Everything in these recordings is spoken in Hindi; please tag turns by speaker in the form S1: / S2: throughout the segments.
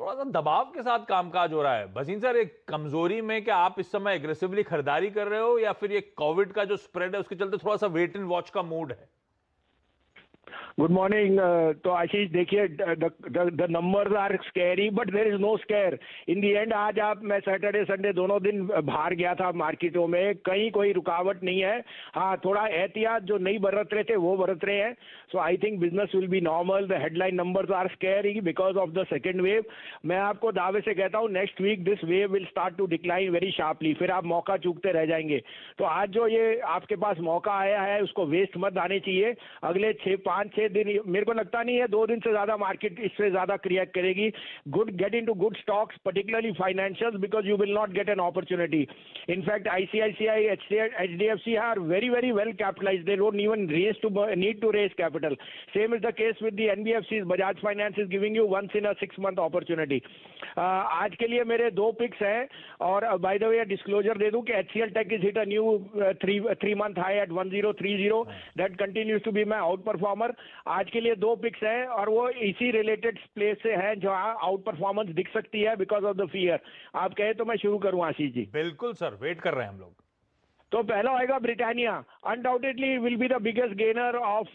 S1: थोड़ा सा दबाव के साथ कामकाज हो रहा है। भसीन सर, एक कमजोरी में क्या आप इस समय एग्रेसिवली खरीदारी कर रहे हो, या फिर ये कोविड का जो स्प्रेड है उसके चलते थोड़ा सा वेट एंड वॉच का मूड है?
S2: Good morning. तो आशीष देखिए, the numbers are scary but there is no scare in the end. आज मैं सैटरडे संडे दोनों दिन बाहर गया था मार्केटों में, कहीं कोई रुकावट नहीं है। हाँ, थोड़ा एहतियात जो नहीं बरत रहे थे वो बरत रहे हैं। So I think business will be normal. The headline numbers are scary because of the second wave. मैं आपको दावे से कहता हूँ next week this wave will start to decline very sharply, फिर आप मौका चूकते रह जाएंगे। तो आज जो ये आपके पास मौका आया है उसको वेस्ट मत आने चाहिए। अगले 5-6 दिन, मेरे को लगता नहीं है 2 दिन से ज्यादा मार्केट इससे ज्यादा रिएक्ट करेगी। Good, get into good stocks, particularly financials, because you will not get an opportunity. In fact ICICI, HDFC are very very well capitalized, they don't even need to raise capital. Same is the case with the NBFCs. Bajaj finance is giving you once in a 6 month opportunity. आज के लिए मेरे 2 पिक्स हैं, और बाय द वे डिस्क्लोजर दे दूं कि HCL tech is hit a new 3 month high at 1030। That continues to be my outperformer. आज के लिए 2 पिक्स हैं, और वो इसी रिलेटेड प्लेस से हैं जहां आउट परफॉर्मेंस दिख सकती है बिकॉज ऑफ द फियर। आप कहे तो मैं शुरू करूं आशीष जी?
S1: बिल्कुल सर, वेट कर रहे हैं हम लोग।
S2: तो पहला होएगा Britannia. Undoubtedly will be the biggest gainer of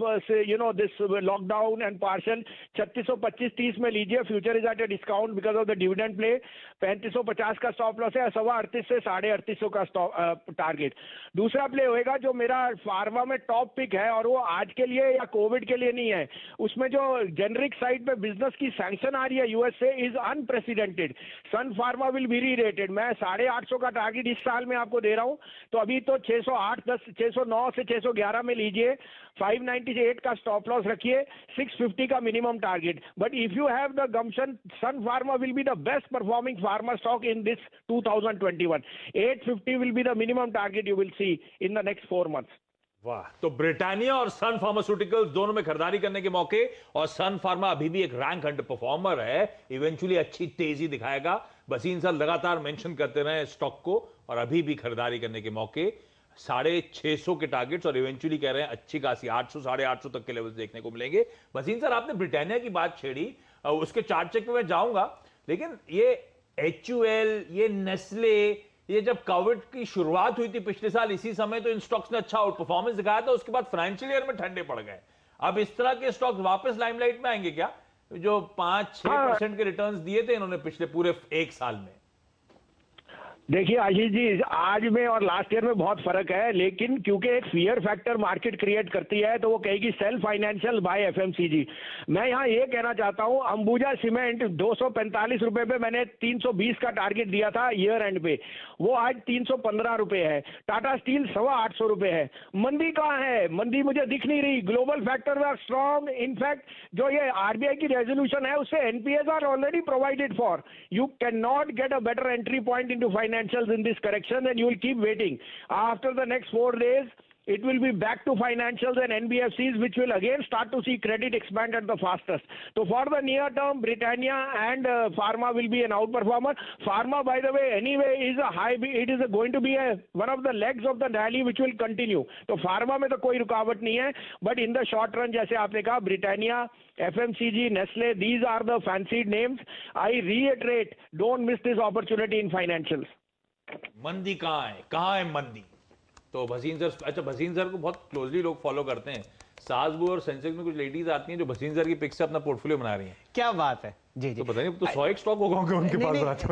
S2: this lockdown and parcel. 3625-30 में लीजिए, future is at a discount because of the dividend play. 3550 का स्टॉप लॉस है, 38.25 से 3850 का स्टॉप टारगेट। दूसरा प्ले होएगा जो मेरा फार्मा में टॉप पिक है, और वो आज के लिए या कोविड के लिए नहीं है, उसमें जो जेनरिक साइड पे बिजनेस की सैंक्शन आ रही है यूएस से is unprecedented. Sun pharma will be rerated. मैं 850 का टारगेट इस साल में आपको दे रहा हूं, तो अभी तो 609 से 611 में लीजिए। 598 का स्टॉप लॉस रखिए, 650 का minimum target. But if you have the gumption, Sun pharma will be the best performing pharma stock in this 2021। 850 will be the minimum target you will see in the next 4 months.
S1: वाह, तो ब्रिटानिया और सन फार्मास्यूटिकल्स दोनों में खरीदारी करने के मौके, और सन फार्मा अभी भी एक रैंक अंडर परफॉर्मर है, इवेंचुअली अच्छी तेजी दिखाएगा। भसीन सर लगातार मेंशन करते रहे स्टॉक को, और अभी भी खरीदारी करने के मौके 650 के टारगेट्स, और इवेंचुअली कह रहे हैं अच्छी खासी 800 850 तक के लेवल्स देखने को मिलेंगे। भसीन सर, आपने ब्रिटानिया की बात छेड़ी, उसके चार्ट चेक पे मैं जाऊंगा, लेकिन ये HUL, ये नेस्ले, ये जब कोविड की शुरुआत हुई थी पिछले साल इसी समय, तो इन स्टॉक्स ने अच्छा आउट परफॉर्मेंस दिखाया था। उसके बाद फाइनेंशियल ईयर में ठंडे पड़ गए। अब इस तरह के स्टॉक्स वापस लाइमलाइट में आएंगे क्या, जो 5-6% के रिटर्न्स दिए थे इन्होंने पिछले पूरे 1 साल में?
S2: देखिए आशीष जी, आज में और लास्ट ईयर में बहुत फर्क है, लेकिन क्योंकि एक फियर फैक्टर मार्केट क्रिएट करती है, तो वो कहेगी सेल फाइनेंशियल बाय एफएमसीजी। मैं यहाँ ये कहना चाहता हूँ, अंबुजा सीमेंट 245 रुपए पे मैंने 320 का टारगेट दिया था ईयर एंड पे, वो आज 315 रुपए है। टाटा स्टील 825 रुपए है। मंदी कहाँ है? मंदी मुझे दिख नहीं रही। Global factor are strong. In fact जो ये आरबीआई की रेजोल्यूशन है उससे NPS are already provided for. You can not get a better entry point in to financials in this correction, and you will keep waiting. After the next 4 days, it will be back to financials and NBFCs, which will again start to see credit expand at the fastest. So for the near term, Britannia and Pharma will be an outperformer. Pharma, by the way, anyway is a high. It is going to be one of the legs of the rally, which will continue. तो Pharma में तो कोई रुकावट नहीं है, but in the short run, जैसे आपने कहा, Britannia, FMCG, Nestle, these are the fancied names. I reiterate, don't miss this opportunity in financials.
S1: मंदी कहाँ है मंदी? तो भसीन सर, अच्छा भसीन सर को बहुत क्लोजली लोग फॉलो करते हैं। सासबू और सेंसेक्स में कुछ लेडीज आती हैं जो भसीन सर की पिक से अपना पोर्टफोलियो बना रही हैं।
S3: क्या बात है। जी जी,
S1: तो बताइए, तो 100 स्टॉक होगा उनके पास।